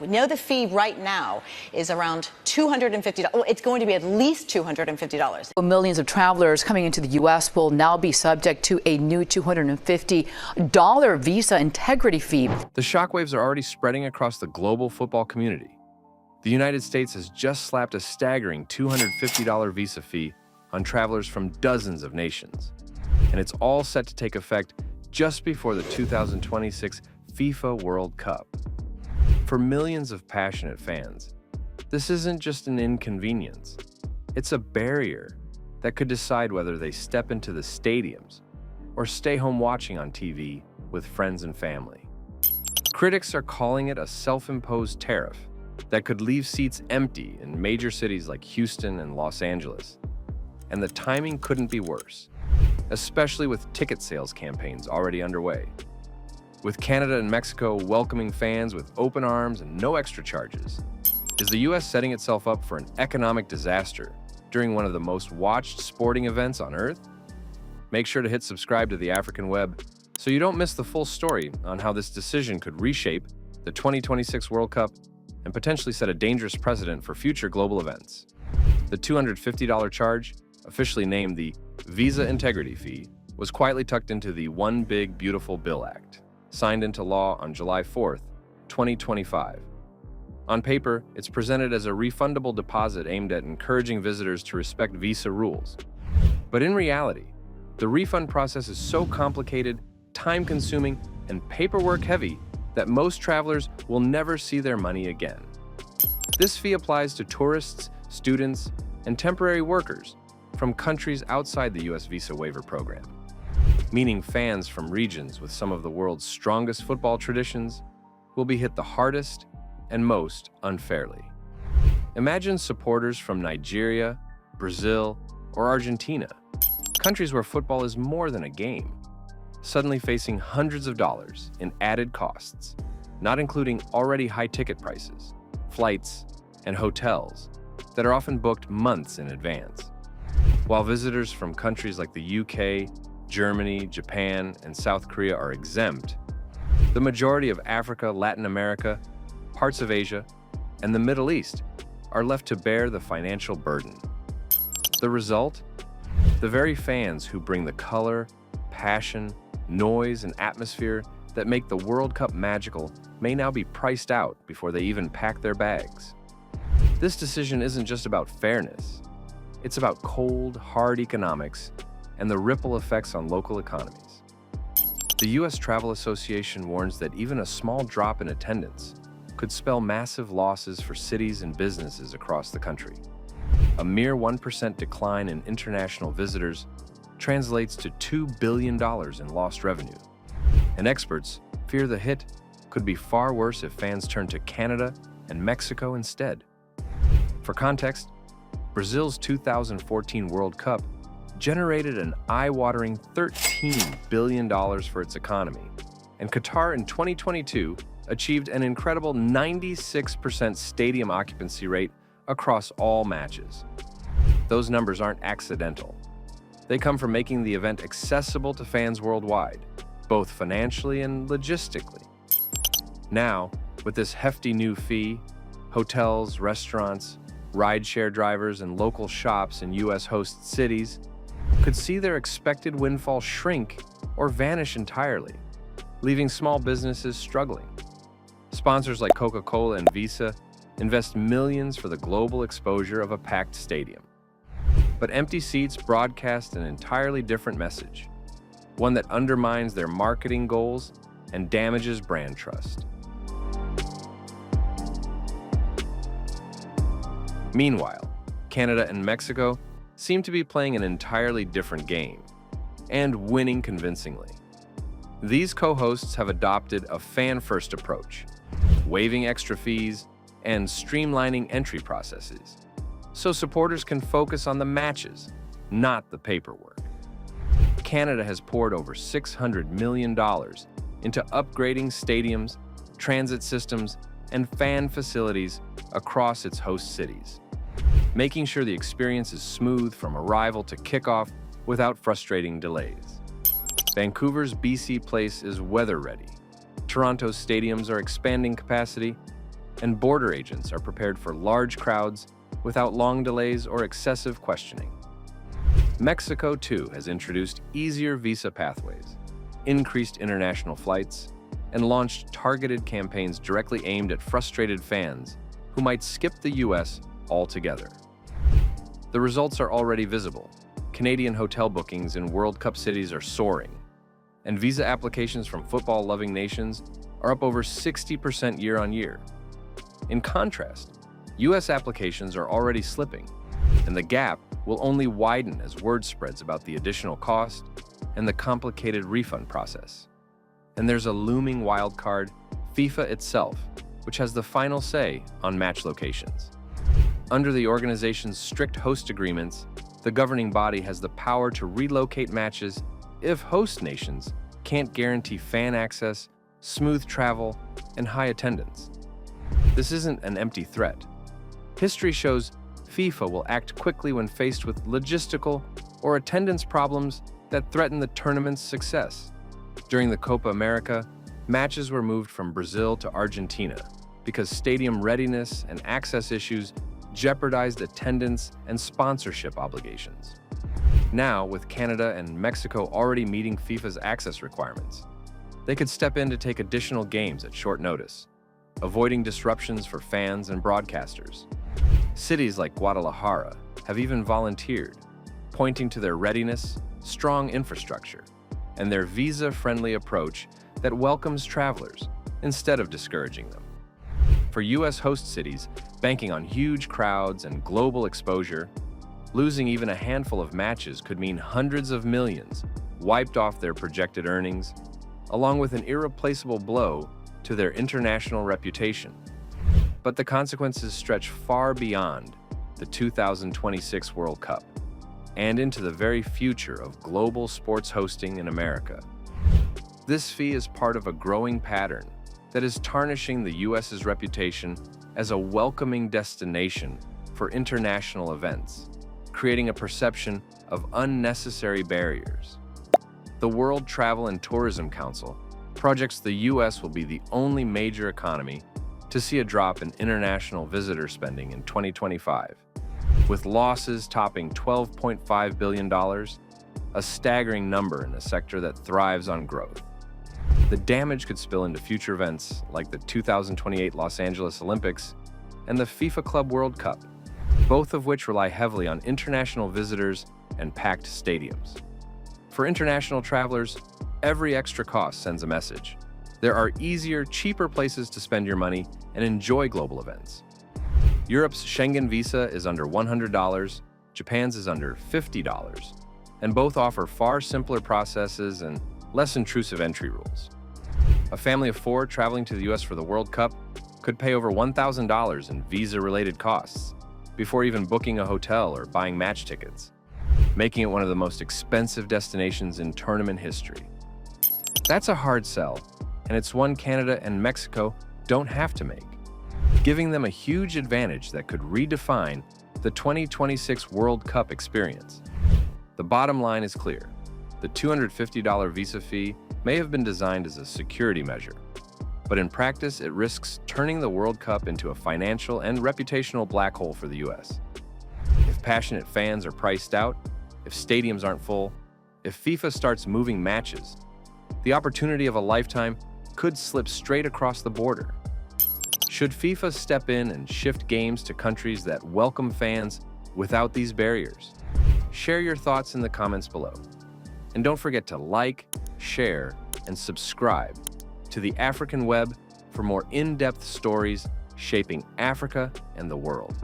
We know the fee right now is around $250. Well, it's going to be at least $250. Millions of travelers coming into the U.S. will now be subject to a new $250 visa integrity fee. The shockwaves are already spreading across the global football community. The United States has just slapped a staggering $250 visa fee on travelers from dozens of nations. And it's all set to take effect just before the 2026 FIFA World Cup. For millions of passionate fans, this isn't just an inconvenience. It's a barrier that could decide whether they step into the stadiums or stay home watching on TV with friends and family. Critics are calling it a self-imposed tariff that could leave seats empty in major cities like Houston and Los Angeles. And the timing couldn't be worse, especially with ticket sales campaigns already underway. With Canada and Mexico welcoming fans with open arms and no extra charges, is the U.S. setting itself up for an economic disaster during one of the most watched sporting events on Earth? Make sure to hit subscribe to the African Web so you don't miss the full story on how this decision could reshape the 2026 World Cup and potentially set a dangerous precedent for future global events. The $250 charge, officially named the Visa Integrity Fee, was quietly tucked into the One Big Beautiful Bill Act, signed into law on July 4th, 2025. On paper, it's presented as a refundable deposit aimed at encouraging visitors to respect visa rules. But in reality, the refund process is so complicated, time-consuming, and paperwork-heavy that most travelers will never see their money again. This fee applies to tourists, students, and temporary workers from countries outside the U.S. visa waiver program, meaning fans from regions with some of the world's strongest football traditions will be hit the hardest and most unfairly. Imagine supporters from Nigeria, Brazil, or Argentina, countries where football is more than a game, suddenly facing hundreds of dollars in added costs, not including already high ticket prices, flights, and hotels that are often booked months in advance. While visitors from countries like the U.K., Germany, Japan, and South Korea are exempt, the majority of Africa, Latin America, parts of Asia, and the Middle East are left to bear the financial burden. The result? The very fans who bring the color, passion, noise, and atmosphere that make the World Cup magical may now be priced out before they even pack their bags. This decision isn't just about fairness. It's about cold, hard economics and the ripple effects on local economies. The U.S. Travel Association warns that even a small drop in attendance could spell massive losses for cities and businesses across the country. A mere 1% decline in international visitors translates to $2 billion in lost revenue. And experts fear the hit could be far worse if fans turn to Canada and Mexico instead. For context, Brazil's 2014 World Cup generated an eye-watering $13 billion for its economy, and Qatar in 2022 achieved an incredible 96% stadium occupancy rate across all matches. Those numbers aren't accidental. They come from making the event accessible to fans worldwide, both financially and logistically. Now, with this hefty new fee, hotels, restaurants, rideshare drivers, and local shops in U.S. host cities could see their expected windfall shrink or vanish entirely, leaving small businesses struggling. Sponsors like Coca-Cola and Visa invest millions for the global exposure of a packed stadium. But empty seats broadcast an entirely different message, one that undermines their marketing goals and damages brand trust. Meanwhile, Canada and Mexico seem to be playing an entirely different game, and winning convincingly. These co-hosts have adopted a fan-first approach, waiving extra fees and streamlining entry processes, so supporters can focus on the matches, not the paperwork. Canada has poured over $600 million into upgrading stadiums, transit systems, and fan facilities across its host cities, making sure the experience is smooth from arrival to kickoff without frustrating delays. Vancouver's BC Place is weather-ready. Toronto's stadiums are expanding capacity, and border agents are prepared for large crowds without long delays or excessive questioning. Mexico, too, has introduced easier visa pathways, increased international flights, and launched targeted campaigns directly aimed at frustrated fans who might skip the U.S. altogether. The results are already visible. Canadian hotel bookings in World Cup cities are soaring, and visa applications from football-loving nations are up over 60% year-on-year. In contrast, U.S. applications are already slipping, and the gap will only widen as word spreads about the additional cost and the complicated refund process. And there's a looming wild card, FIFA itself, which has the final say on match locations. Under the organization's strict host agreements, the governing body has the power to relocate matches if host nations can't guarantee fan access, smooth travel, and high attendance. This isn't an empty threat. History shows FIFA will act quickly when faced with logistical or attendance problems that threaten the tournament's success. During the Copa America, matches were moved from Brazil to Argentina because stadium readiness and access issues jeopardized attendance and sponsorship obligations. Now, with Canada and Mexico already meeting FIFA's access requirements, they could step in to take additional games at short notice, avoiding disruptions for fans and broadcasters. Cities like Guadalajara have even volunteered, pointing to their readiness, strong infrastructure, and their visa-friendly approach that welcomes travelers instead of discouraging them. For U.S. host cities banking on huge crowds and global exposure, losing even a handful of matches could mean hundreds of millions wiped off their projected earnings, along with an irreplaceable blow to their international reputation. But the consequences stretch far beyond the 2026 World Cup and into the very future of global sports hosting in America. This fee is part of a growing pattern that is tarnishing the U.S.'s reputation as a welcoming destination for international events, creating a perception of unnecessary barriers. The World Travel and Tourism Council projects the U.S. will be the only major economy to see a drop in international visitor spending in 2025, with losses topping $12.5 billion, a staggering number in a sector that thrives on growth. The damage could spill into future events like the 2028 Los Angeles Olympics and the FIFA Club World Cup, both of which rely heavily on international visitors and packed stadiums. For international travelers, every extra cost sends a message. There are easier, cheaper places to spend your money and enjoy global events. Europe's Schengen visa is under $100, Japan's is under $50, and both offer far simpler processes and less intrusive entry rules. A family of 4 traveling to the U.S. for the World Cup could pay over $1,000 in visa-related costs before even booking a hotel or buying match tickets, making it one of the most expensive destinations in tournament history. That's a hard sell, and it's one Canada and Mexico don't have to make, giving them a huge advantage that could redefine the 2026 World Cup experience. The bottom line is clear. The $250 visa fee may have been designed as a security measure, but in practice, it risks turning the World Cup into a financial and reputational black hole for the U.S. If passionate fans are priced out, if stadiums aren't full, if FIFA starts moving matches, the opportunity of a lifetime could slip straight across the border. Should FIFA step in and shift games to countries that welcome fans without these barriers? Share your thoughts in the comments below. And don't forget to like, share, and subscribe to the African Web for more in-depth stories shaping Africa and the world.